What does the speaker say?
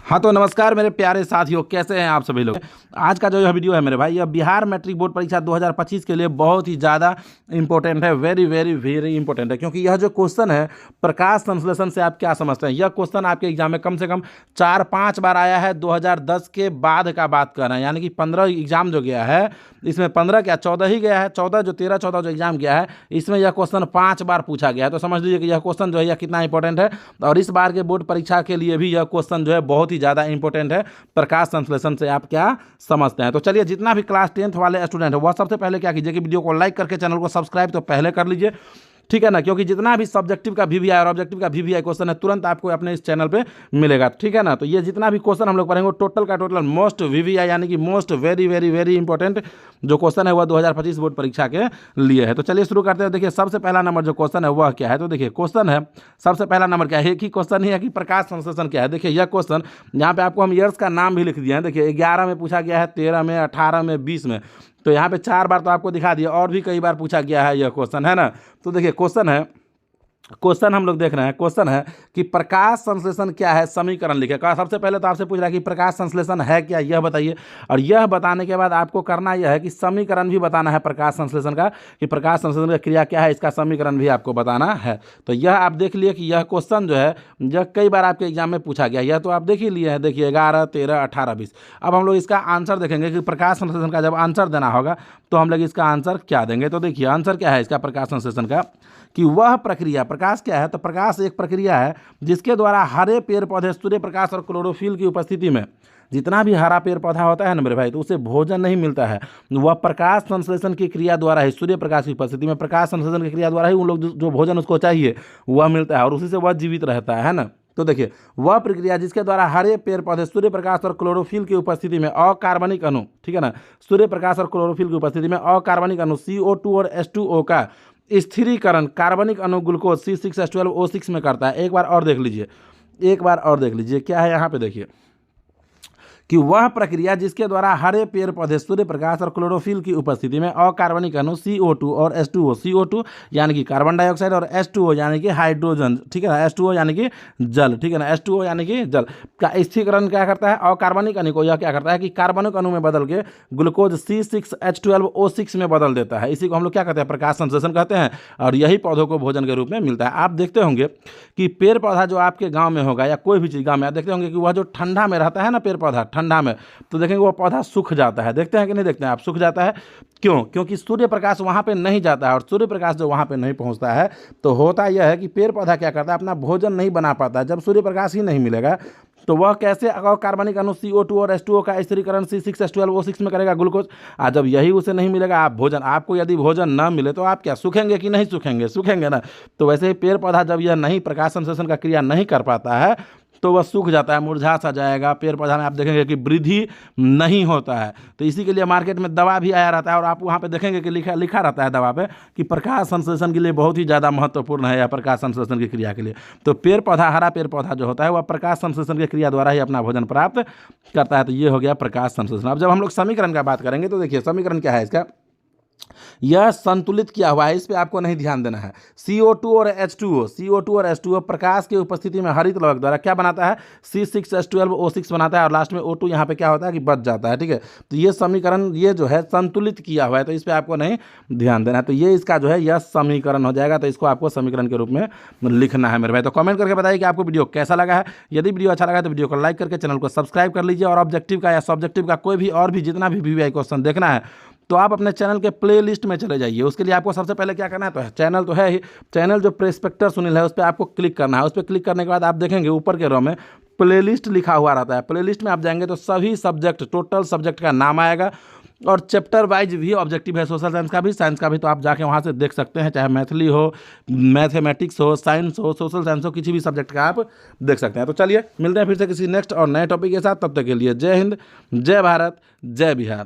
हाँ तो नमस्कार मेरे प्यारे साथियों, कैसे हैं आप सभी लोग। आज का जो यह वीडियो है मेरे भाई, यह बिहार मैट्रिक बोर्ड परीक्षा 2025 के लिए बहुत ही ज़्यादा इंपॉर्टेंट है। वेरी वेरी वेरी इंपॉर्टेंट है, क्योंकि यह जो क्वेश्चन है प्रकाश संश्लेषण से आप क्या समझते हैं। यह क्वेश्चन आपके एग्जाम में कम से कम 4-5 बार आया है। 2010 के बाद का बात कर रहे हैं, यानी कि 15 एग्जाम जो गया है, इसमें 15 क्या 14 ही गया है। 14 जो 13-14 जो एग्जाम गया है, इसमें यह क्वेश्चन 5 बार पूछा गया है। तो समझ लीजिए कि यह क्वेश्चन जो है यह कितना इंपॉर्टेंट है। और इस बार के बोर्ड परीक्षा के लिए भी यह क्वेश्चन जो है बहुत ही ज़्यादा इंपॉर्टेंट है। प्रकाश संश्लेषण से आप क्या समझते हैं। तो चलिए, जितना भी क्लास 10th वाले स्टूडेंट है वह सबसे पहले क्या कीजिए कि वीडियो को लाइक करके चैनल को सब्सक्राइब तो पहले कर लीजिए, ठीक है ना। क्योंकि जितना भी सब्जेक्टिव का वीवीआई और ऑब्जेक्टिव का वीवीआई क्वेश्चन है तुरंत आपको अपने इस चैनल पे मिलेगा, ठीक है ना। तो ये जितना भी क्वेश्चन हम लोग पढ़ेंगे टोटल का टोटल मोस्ट वीवीआई यानी कि most very very very important जो क्वेश्चन है वह 2025 बोर्ड परीक्षा के लिए है। तो चलिए शुरू करते हैं। देखिए, सबसे पहला नंबर जो क्वेश्चन है वह क्या है। तो देखिए क्वेश्चन है, सबसे पहला नंबर क्या है, एक ही क्वेश्चन ही है कि प्रकाश संश्लेषण क्या है। देखिए यह क्वेश्चन यहाँ पे आपको हम ईयर्स का नाम भी लिख दिया है। देखिए 11 में पूछा गया है, 13 में, 18 में, 20 में। तो यहाँ पे 4 बार तो आपको दिखा दिया, और भी कई बार पूछा गया है यह क्वेश्चन, है ना। तो देखिए क्वेश्चन हम लोग देख रहे हैं। क्वेश्चन है कि प्रकाश संश्लेषण क्या है, समीकरण लिखे। सबसे पहले तो आपसे पूछ रहा है कि प्रकाश संश्लेषण है क्या, यह बताइए। और यह बताने के बाद आपको करना यह है कि समीकरण भी बताना है प्रकाश संश्लेषण का, कि प्रकाश संश्लेषण की क्रिया क्या है, इसका समीकरण भी आपको बताना है। तो यह आप देख लिए कि यह क्वेश्चन जो है यह कई बार आपके एग्जाम में पूछा गया। यह तो आप देख ही लिए हैं। देखिए 11, 13, 18, 20। अब हम लोग इसका आंसर देखेंगे कि प्रकाश संश्लेषण का जब आंसर देना होगा तो हम लोग इसका आंसर क्या देंगे। तो देखिए आंसर क्या है इसका प्रकाश संश्लेषण का, कि वह प्रक्रिया, प्रकाश क्या है, तो प्रकाश एक प्रक्रिया है जिसके द्वारा हरे पेड़ पौधे सूर्य प्रकाश और क्लोरोफिल की उपस्थिति में, जितना भी हरा पेड़ पौधा होता है ना मेरे भाई, तो उसे भोजन नहीं मिलता है। वह प्रकाश संश्लेषण की क्रिया द्वारा ही, सूर्य प्रकाश की उपस्थिति में प्रकाश संश्लेषण की क्रिया द्वारा ही उन लोग जो भोजन उसको चाहिए वह मिलता है, और उसी से वह जीवित रहता है ना। तो देखिए वह प्रक्रिया जिसके द्वारा हरे पेड़ पौधे सूर्य प्रकाश और क्लोरोफिल की उपस्थिति में अकार्बनिक अणु, ठीक है ना, सूर्य प्रकाश और क्लोरोफिल की उपस्थिति में अकार्बनिक अणु CO2 और H2O का स्थिरीकरण कार्बनिक अणु ग्लूकोज C6H12O6 में करता है। एक बार और देख लीजिए क्या है यहाँ पे। देखिए कि वह प्रक्रिया जिसके द्वारा हरे पेड़ पौधे सूर्य प्रकाश और क्लोरोफिल की उपस्थिति में अकार्बनिक अणु CO2 और H2O, CO2 यानी कि कार्बन डाइऑक्साइड और H2O यानी कि हाइड्रोजन, ठीक है ना, H2O यानी कि जल, ठीक है ना, H2O यानी कि जल का स्थिरीकरण क्या करता है, अकार्बनिक अणु को यह क्या करता है कि कार्बनिक अणु में बदल के ग्लूकोज C6H12O6 में बदल देता है। इसी को हम लोग क्या कहते हैं, प्रकाश संश्लेषण कहते हैं। और यही पौधों को भोजन के रूप में मिलता है। आप देखते होंगे कि पेड़ पौधा जो आपके गाँव में होगा या कोई भी चीज़ गाँव में, आप देखते होंगे कि वह जो ठंडा में रहता है ना पेड़ पौधा, ठंडा में, तो देखेंगे वो पौधा सूख जाता है। देखते हैं कि नहीं देखते हैं आप, सूख जाता है। क्यों? क्योंकि सूर्य प्रकाश वहाँ पे नहीं जाता है, और सूर्य प्रकाश जो वहाँ पे नहीं पहुँचता है तो होता यह है कि पेड़ पौधा क्या करता है, अपना भोजन नहीं बना पाता है। जब सूर्य प्रकाश ही नहीं मिलेगा तो वह कैसे कार्बनिक अणु CO2 और H2O का स्थिरीकरण C6H12O6 में करेगा ग्लूकोज। आज जब यही उसे नहीं मिलेगा, आप भोजन, आपको यदि भोजन न मिले तो आप क्या सूखेंगे कि नहीं सूखेंगे, सूखेंगे ना। तो वैसे ही पेड़ पौधा जब यह नहीं प्रकाश संश्लेषण का क्रिया नहीं कर पाता है तो वह सूख जाता है, मुरझा सा जाएगा। पेड़ पौधा में आप देखेंगे कि वृद्धि नहीं होता है। तो इसी के लिए मार्केट में दवा भी आया रहता है, और आप वहाँ पे देखेंगे कि लिखा रहता है दवा पे कि प्रकाश संश्लेषण के लिए बहुत ही ज़्यादा महत्वपूर्ण है, या प्रकाश संश्लेषण की क्रिया के लिए। तो पेड़ पौधा, हरा पेड़ पौधा जो होता है वह प्रकाश संश्लेषण की क्रिया द्वारा ही अपना भोजन प्राप्त करता है। तो ये हो गया प्रकाश संश्लेषण। अब जब हम लोग समीकरण का बात करेंगे तो देखिए समीकरण क्या है इसका, यह संतुलित किया हुआ है, इस पे आपको नहीं ध्यान देना है। CO2 और H2O प्रकाश की उपस्थिति में हरित लवक द्वारा क्या बनाता है, C6H12O6 बनाता है, और लास्ट में O2 यहाँ पे क्या होता है कि बच जाता है, ठीक है। तो ये समीकरण ये जो है संतुलित किया हुआ है, तो इस पे आपको नहीं ध्यान देना है। तो ये इसका जो है यह समीकरण हो जाएगा। तो इसको आपको समीकरण के रूप में लिखना है मेरे भाई। तो कमेंट करके बताइए कि आपको वीडियो कैसा लगा है। यदि वीडियो अच्छा लगा तो वीडियो को लाइक करके चैनल को सब्सक्राइब कर लीजिए। और ऑब्जेक्टिव का या सब्जेक्टिव का कोई भी और भी जितना भी वीवीआई क्वेश्चन देखना है तो आप अपने चैनल के प्लेलिस्ट में चले जाइए। उसके लिए आपको सबसे पहले क्या करना है, तो चैनल तो है ही, चैनल जो प्रेस्पेक्टर सुनील है उस पर आपको क्लिक करना है। उस पर क्लिक करने के बाद आप देखेंगे ऊपर के रो में प्लेलिस्ट लिखा हुआ रहता है। प्लेलिस्ट में आप जाएंगे तो सभी सब्जेक्ट, टोटल सब्जेक्ट का नाम आएगा, और चैप्टर वाइज भी ऑब्जेक्टिव है, सोशल साइंस का भी, साइंस का भी। तो आप जाके वहाँ से देख सकते हैं, चाहे मैथिली हो, मैथमेटिक्स हो, साइंस हो, सोशल साइंस हो, किसी भी सब्जेक्ट का आप देख सकते हैं। तो चलिए मिलते हैं फिर से किसी नेक्स्ट और नए टॉपिक के साथ। तब तक के लिए जय हिंद, जय भारत, जय बिहार।